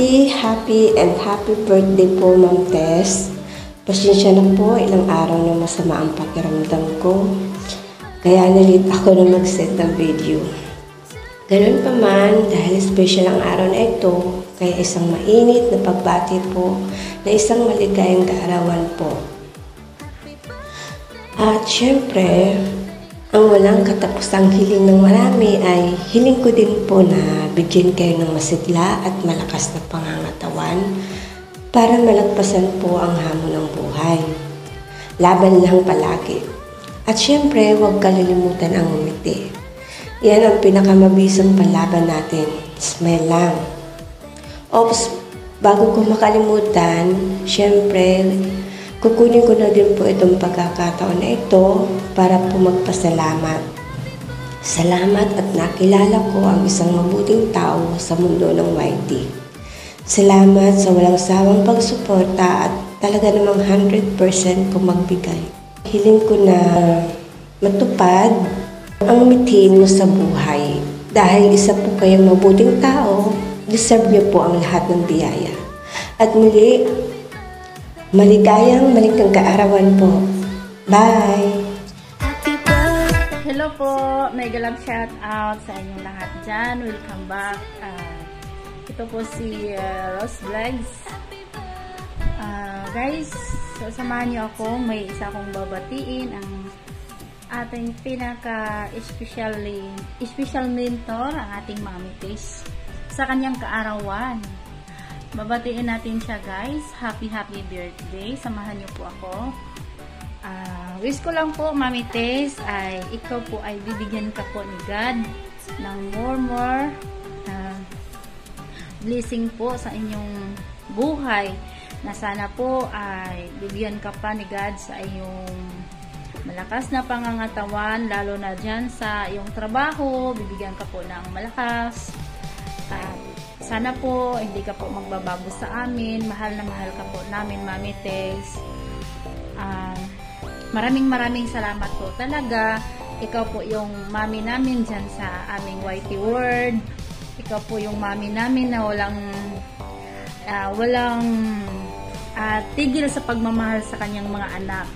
Happy birthday po, Ma'am Tess. Pasensya na po, ilang araw na masama ang pakiramdam ko. Kaya nalit ako na mag-set ng video. Ganun pa man, dahil special ang araw na ito, kaya isang mainit na pagbati po na isang maligayang kaarawan po. At syempre, ang walang katapusang hiling ng marami ay hiling ko din po na bigyan kayo ng masigla at malakas na pangangatawan para malagpasan po ang hamon ng buhay. Laban lang palagi. At syempre, huwag kalilimutan ang umiti. Yan ang pinakamabisang palaban natin. Smile lang. Ops, bago ko makalimutan, syempre, kukunin ko na din po itong pagkakataon na ito para po magpasalamat. Salamat at nakilala ko ang isang mabuting tao sa mundo ng YT. Salamat sa walang sawang pagsuporta at talaga namang 100% kung magbigay. Hiling ko na matupad ang mithiin mo sa buhay. Dahil isa po kayong mabuting tao, deserve niyo po ang lahat ng biyaya. At muli, maligayang kaarawan po. Bye! Hello po! Mega love shout out sa inyong lahat dyan. Welcome back. Ito po si Rose Vlogs. Guys, sasamahan niyo ako. May isa akong babatiin. Ang ating special mentor, ang ating Mami Tess, sa kanyang kaarawan. Babatiin natin siya, guys. Happy birthday. Samahan niyo po ako. Wish ko lang po, Mami Tess, ay ikaw po ay bibigyan ka po ni God ng more blessing po sa inyong buhay, na sana po ay bibigyan ka pa ni God sa iyong malakas na pangangatawan, lalo na dyan sa iyong trabaho. Bibigyan ka po ng malakas. Sana po hindi ka po magbabago sa amin. Mahal na mahal ka po namin, Mami Tess. Maraming salamat po talaga. Ikaw po yung mami namin dyan sa aming YT World. Ikaw po yung mami namin na walang tigil sa pagmamahal sa kanyang mga anak.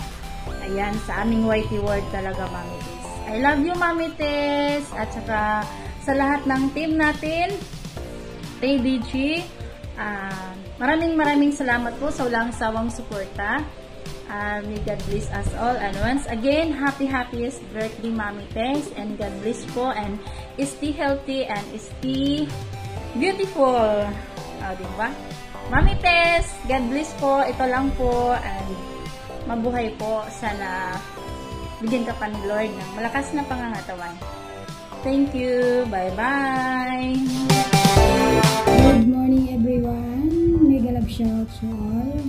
Ayan, sa aming YT World talaga, Mami Tess. I love you, Mami Tess. At saka sa lahat ng team natin, TDG, maraming salamat po sa walang sawang suporta. May God bless us all. And once again, happiest birthday, Mami Tess. And God bless po. And stay healthy and stay beautiful. Diba? Mami Tess, God bless po. Ito lang po. And mabuhay po. Sana bigyan ka pa ni Lord ng malakas na pangangatawan. Thank you. Bye-bye. Good morning, everyone. Mega love shout to all.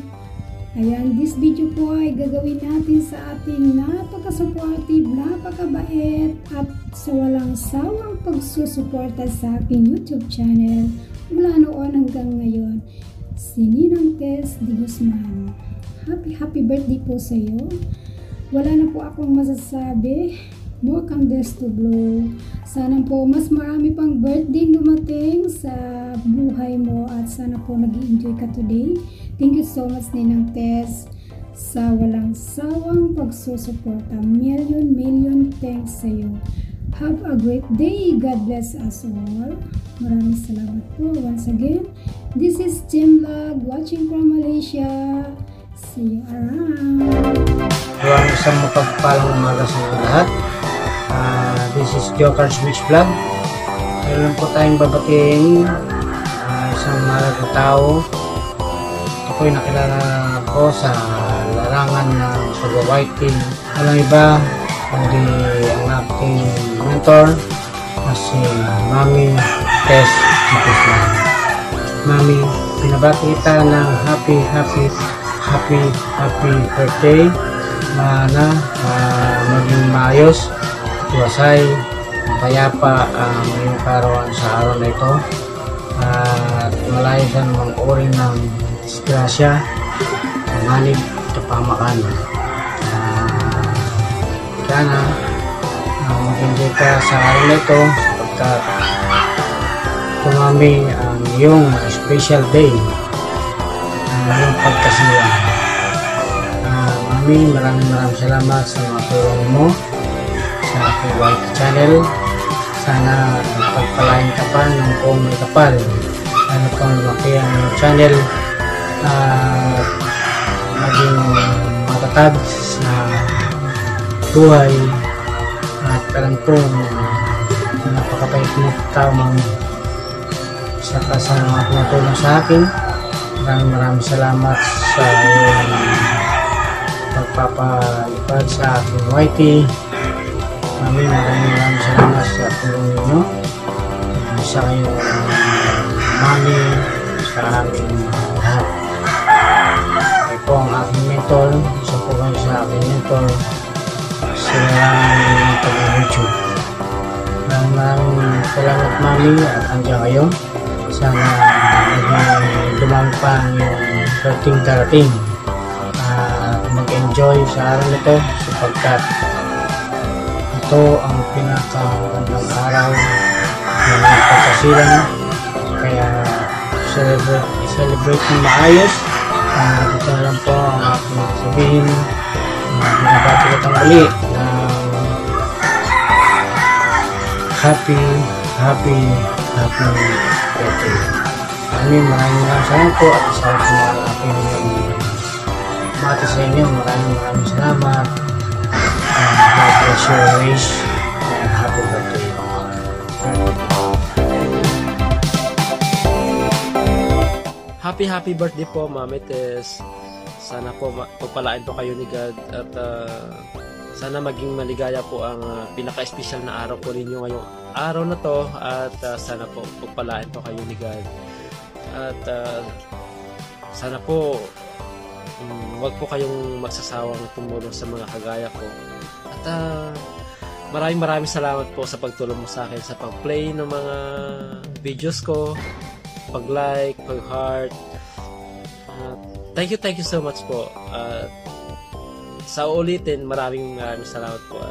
Ayan, this video po ay gagawin natin sa ating napaka-supportive, napakabait at sa walang sawang pagsusuporta sa aking YouTube channel mula noon hanggang ngayon, si Ninang Tess de Guzman. Happy birthday po sa iyo. Wala na po akong masasabi. More candles to blow. Sana po mas marami pang birthday dumating sa buhay mo at sana po nag-i-enjoy ka today. Thank you so much, Ninang Tess, sa walang sawang pagsusuporta. Million thanks sa iyo. Have a great day. God bless us all. Maraming salamat po. Once again, this is Jim Vlog watching from Malaysia. See you around. Isang mapagpalang umaga sa inyo lahat. This is Joker's Beach Vlog. Meron po tayong babatiin isang mahal na tao. Ito po yung nakilala ko sa larangan ng pag-whiting. Walang iba kundi ang aking mentor na si Mami Tess de Guzman. Mami, pinabati kita ng happy birthday. Maging maayos, tuwasay, payapa ang iyong kaarawan sa araw na ito, at malayo sa mga uri ng disgrasya, manib, kapamakan. Sana mag-enjoy ka sa araw na ito, sapagkat ito mami ang iyong special day, ang iyong pagkasilang. Mami, maraming salamat sa mga tulong mo sa aking YT channel. Sana pagpalain ka pa ng buong may kapal. Ano pang lumaki ang channel, maging matatag sa buhay, at alam ko napakabait mo tao, mami. Saka sa mga tumutulong sa akin, maraming salamat sa iyong pagpapalipad sa aking YT. Mami, maraming salamat sa tulong ninyo, sa kayong mami, sa aking lahat. Ito po ang aking mentor, isa po kayo sa aking mentor, sila lang yung pag-YouTube. Maraming salamat, mami, at hanggang kayo. Sana dumami pa ang yung darating. Mag-enjoy sa araw nito sapagkat ito ang pinakagandang araw ng pagkasilang. Kaya celebrate ng maayos. Ito na lang po ang aking sabihin. Binabati ko itong uli ng happy birthday. Maraming salamat po, at isa sa mga aking mati sa inyo. Maraming salamat. God bless your wish, and happy birthday. Happy birthday po, Mami Tess. Sana po pagpalain po kayo ni God, at sana maging maligaya po ang pinaka-espesyal na araw po ninyo ngayong araw na to, at sana po pagpalain po kayo ni God. At sana po wag po kayong magsasawang tumulong sa mga kagaya ko. At maraming salamat po sa pagtulong mo sa akin sa pag-play ng mga videos ko, pag-like, pag-heart. Thank you so much po. Sa ulitin, maraming salamat po.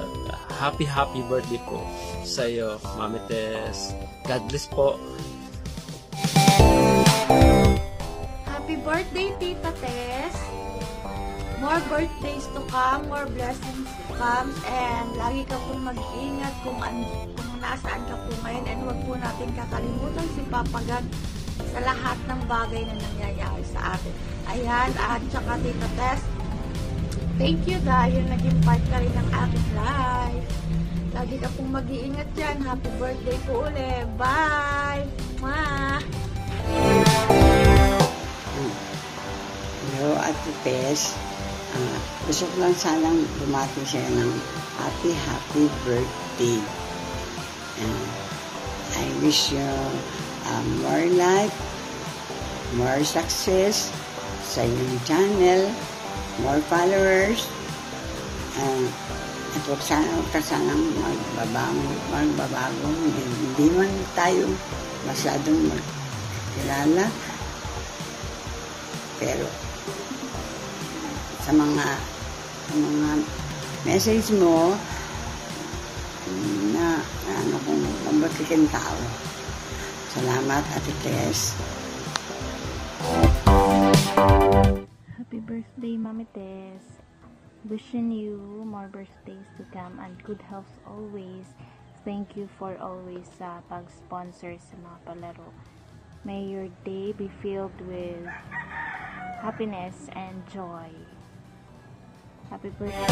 Happy birthday po sa iyo, Mami Tess. God bless po. Happy birthday, Tita Tess. More birthdays to come, more blessings to come, and lagi ka pong mag-iingat kung nasaan ka po ngayon, and huwag po natin kakalimutan si Papa God sa lahat ng bagay na nangyayari sa atin. Ayan, at saka Tita Tess, thank you dahil naging part ka rin ng aking life. Lagi ka pong mag-iingat dyan. Happy birthday po ulit. Bye! Mwah! Hello, Ate Tess. Gusto ko lang sanang bumati siya ng happy birthday. I wish you more life, more success sa iyong channel, more followers, at huwag ka sanang magbabago. Hindi man tayo masyadong magkilala, pero sa mga message mo na kung mabuting tao. Salamat, Ate Tess. Happy birthday, Mami Tess. Wishing you more birthdays to come and good health always. Thank you for always pag-sponsor sa mga palaro. May your day be filled with happiness and joy. Happy birthday.